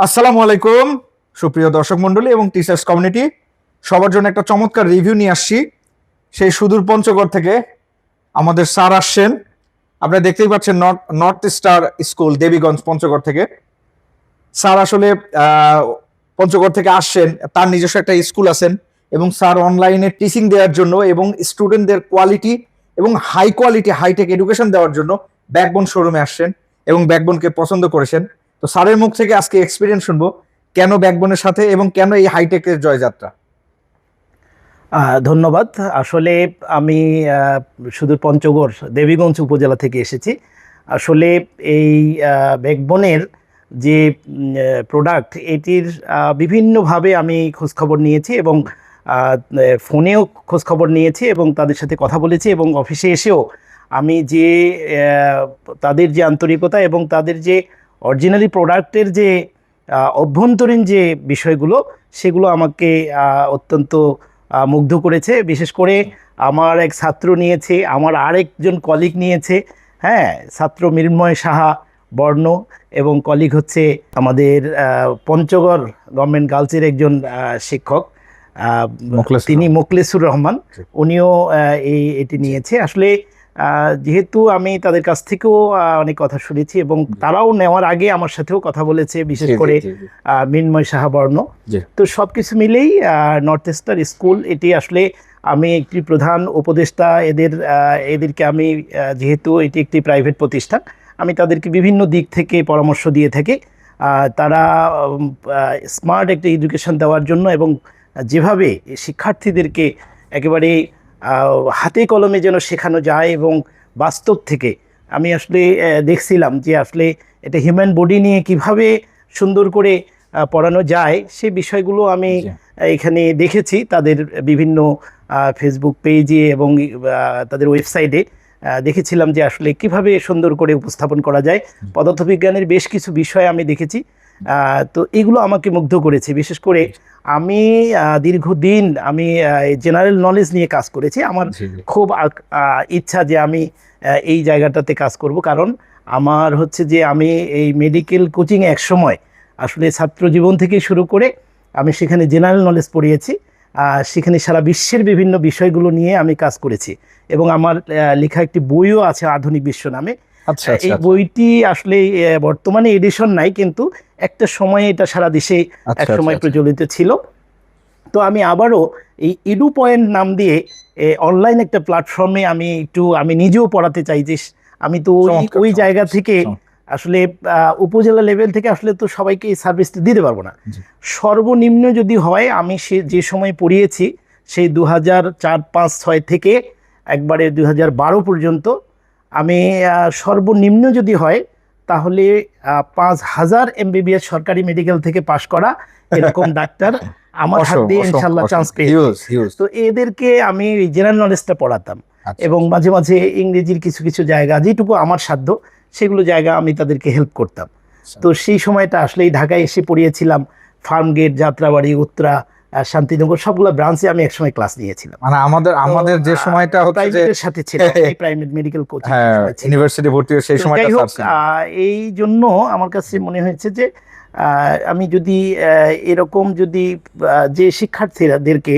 আসসালামু আলাইকুম সুপ্রিয় দর্শক মণ্ডলী এবং টিচার্স কমিউনিটি, সবার জন্য একটা চমৎকার রিভিউ নিয়ে আসছি। সেই সুদূর পঞ্চগড় থেকে আমাদের স্যার আসছেন। আপনারা দেখতেই পাচ্ছেন north star school, Debiganj, Panchagarh থেকে। স্যার আসলে পঞ্চগড় থেকে আসছেন, তার নিজস্ব একটা স্কুল আছেন এবং স্যার অনলাইনে টিচিং দেওয়ার জন্য এবং স্টুডেন্টদের কোয়ালিটি এবং হাই কোয়ালিটি হাইটেক এডুকেশন দেওয়ার জন্য ব্যাকবোন শোরুমে আসছেন এবং ব্যাকবোনকে পছন্দ করেছেন। তো স্যারের মুখ থেকে আজকে এক্সপিরিয়েন্স শুনবো কেন ব্যাকবোনের সাথে এবং কেন এই হাইটেকের জয়যাত্রা। ধন্যবাদ। আসলে আমি সুদূর পঞ্চগড় দেবীগঞ্জ উপজেলা থেকে এসেছি। আসলে এই ব্যাকবোনের যে প্রোডাক্ট, এটির বিভিন্নভাবে আমি খোঁজখবর নিয়েছি এবং ফোনেও খোঁজখবর নিয়েছি এবং তাদের সাথে কথা বলেছি এবং অফিসে এসেও আমি যে তাদের যে আন্তরিকতা এবং তাদের যে অরিজিনালি প্রোডাক্টের যে অভ্যন্তরীণ যে বিষয়গুলো, সেগুলো আমাকে অত্যন্ত মুগ্ধ করেছে। বিশেষ করে আমার এক ছাত্র নিয়েছে, আমার আরেকজন কলিগ নিয়েছে। হ্যাঁ, ছাত্র মৃন্ময় সাহা বর্ণ এবং কলিগ হচ্ছে আমাদের পঞ্চগড় গভর্নমেন্ট গার্লসের একজন শিক্ষক, তিনি মোখলেসুর রহমান, উনিও এটি নিয়েছে। আসলে যেহেতু আমি তাদের কাছ থেকেও অনেক কথা শুনেছি এবং তারাও নেওয়ার আগে আমার সাথেও কথা বলেছে, বিশেষ করে মৃন্ময় সাহা বর্ণ। তো সবকিছু মিলেই নর্থ স্টার স্কুল, এটি আসলে আমি একটি প্রধান উপদেষ্টা, এদেরকে আমি যেহেতু এটি একটি প্রাইভেট প্রতিষ্ঠান, আমি তাদেরকে বিভিন্ন দিক থেকে পরামর্শ দিয়ে থাকি। তারা স্মার্ট একটা এডুকেশন দেওয়ার জন্য এবং যেভাবে শিক্ষার্থীদেরকে একেবারে হাতে কলমে যেন শেখানো যায় এবং বাস্তব থেকে আমি আসলে দেখছিলাম যে আসলে এটা হিউম্যান বডি নিয়ে কিভাবে সুন্দর করে পড়ানো যায়, সেই বিষয়গুলো আমি এখানে দেখেছি তাদের বিভিন্ন ফেসবুক পেজে এবং তাদের ওয়েবসাইটে দেখেছিলাম যে আসলে কিভাবে সুন্দর করে উপস্থাপন করা যায়। পদার্থবিজ্ঞানের বেশ কিছু বিষয় আমি দেখেছি। তো এগুলো আমাকে মুগ্ধ করেছে। বিশেষ করে আমি দীর্ঘদিন আমি জেনারেল নলেজ নিয়ে কাজ করেছি। আমার খুব ইচ্ছা যে আমি এই জায়গাটাতে কাজ করব, কারণ আমার হচ্ছে যে আমি এই মেডিকেল কোচিংয়ে এক সময় আসলে ছাত্র জীবন থেকে শুরু করে আমি সেখানে জেনারেল নলেজ পড়িয়েছি। সেখানে সারা বিশ্বের বিভিন্ন বিষয়গুলো নিয়ে আমি কাজ করেছি এবং আমার লেখা একটি বইও আছে, আধুনিক বিশ্ব নামে। এই বইটি আসলে বর্তমানে এডিশন নাই, কিন্তু একটা সময় এটা সারা দেশে এক সময় প্রচলিত ছিল। তো আমি আবারও এই এডু পয়েন্ট নাম দিয়ে অনলাইন একটা প্ল্যাটফর্মে আমি নিজেও পড়াতে চাই। যে আমি তো ওই জায়গা থেকে আসলে উপজেলা লেভেল থেকে আসলে তো সবাইকে এই সার্ভিসটা দিতে পারবো না। সর্বনিম্ন যদি হয়, আমি যে সময় পড়িয়েছি সেই 2004-5-6 থেকে একবারে 2012 পর্যন্ত, আমি সর্বনিম্ন যদি হয় তাহলে 5000 MBBS সরকারি মেডিকেল থেকে পাশ করা এরকম ডাক্তার আমার হাত দিয়ে ইনশাল্লাহ চান্স পেয়েছি। তো এদেরকে আমি জেনারেল নলেজটা পড়াতাম এবং মাঝে মাঝে ইংরেজির কিছু কিছু জায়গা, যেটুকু আমার সাধ্য সেগুলো জায়গা আমি তাদেরকে হেল্প করতাম। তো সেই সময়টা আসলে ঢাকায় এসে পড়িয়েছিলাম। ফার্মগেট, যাত্রাবাড়ি, উত্তরা, শান্তিনগর সবগুলো ব্রাঞ্চে আমি একসময় ক্লাস নিয়েছিলাম। মানে আমাদের যে সময়টা প্রাইভেটের সাথে ছিল, প্রাইভেট মেডিকেল কোচিং, ইউনিভার্সিটি ভর্তি সেই সময়টা। এই জন্য আমার কাছে মনে হয়েছে যে আমি যদি এরকম যদি যে শিক্ষার্থীদেরকে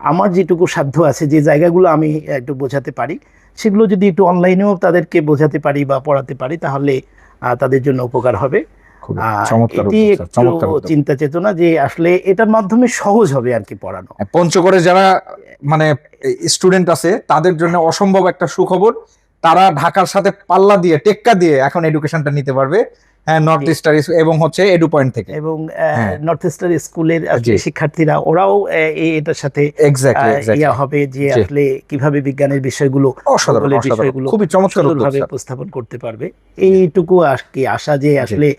আমার যেটুকু সাধ্য আছে, যে জায়গাগুলো আমি একটু বোঝাতে পারি, সেগুলো যদি একটু অনলাইনেও তাদেরকে বোঝাতে পারি বা পড়াতে পারি, তাহলে তাদের জন্য উপকার হবে। এটি একটু চিন্তা চেতনা যে আসলে এটার মাধ্যমে সহজ হবে আর কি পড়ানো। পঞ্চগড়ে যারা মানে স্টুডেন্ট আছে তাদের জন্য অসম্ভব একটা সুখবর, তারা ঢাকার সাথে পাল্লা দিয়ে টেক্কা দিয়ে এখন এডুকেশনটা নিতে পারবে। নর্থ স্টার এবং হচ্ছে এডু পয়েন্ট থেকে, এবং নর্থ স্টার স্কুলের শিক্ষার্থীরা ওরাও এটার সাথে ইয়া হবে যে আসলে কিভাবে বিজ্ঞানের বিষয়গুলো খুবই চমৎকারভাবে উপস্থাপন করতে পারবে। এইটুকু আর কি আশা যে আসলে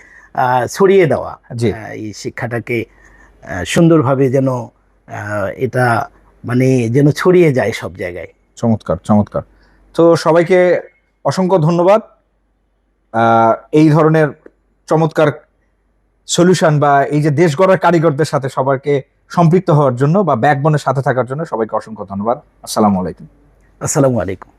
ছড়িয়ে দেওয়া এই শিক্ষাটাকে সুন্দরভাবে যেন এটা মানে যেন ছড়িয়ে যায় সব জায়গায়। চমৎকার। তো সবাইকে অসংখ্য ধন্যবাদ এই ধরনের চমৎকার সলিউশন বা এই যে দেশ গড়ার কারিগরদের সাথে সবাইকে সম্পৃক্ত হওয়ার জন্য বা ব্যাকবোনের সাথে থাকার জন্য সবাইকে অসংখ্য ধন্যবাদ। আসসালামু আলাইকুম।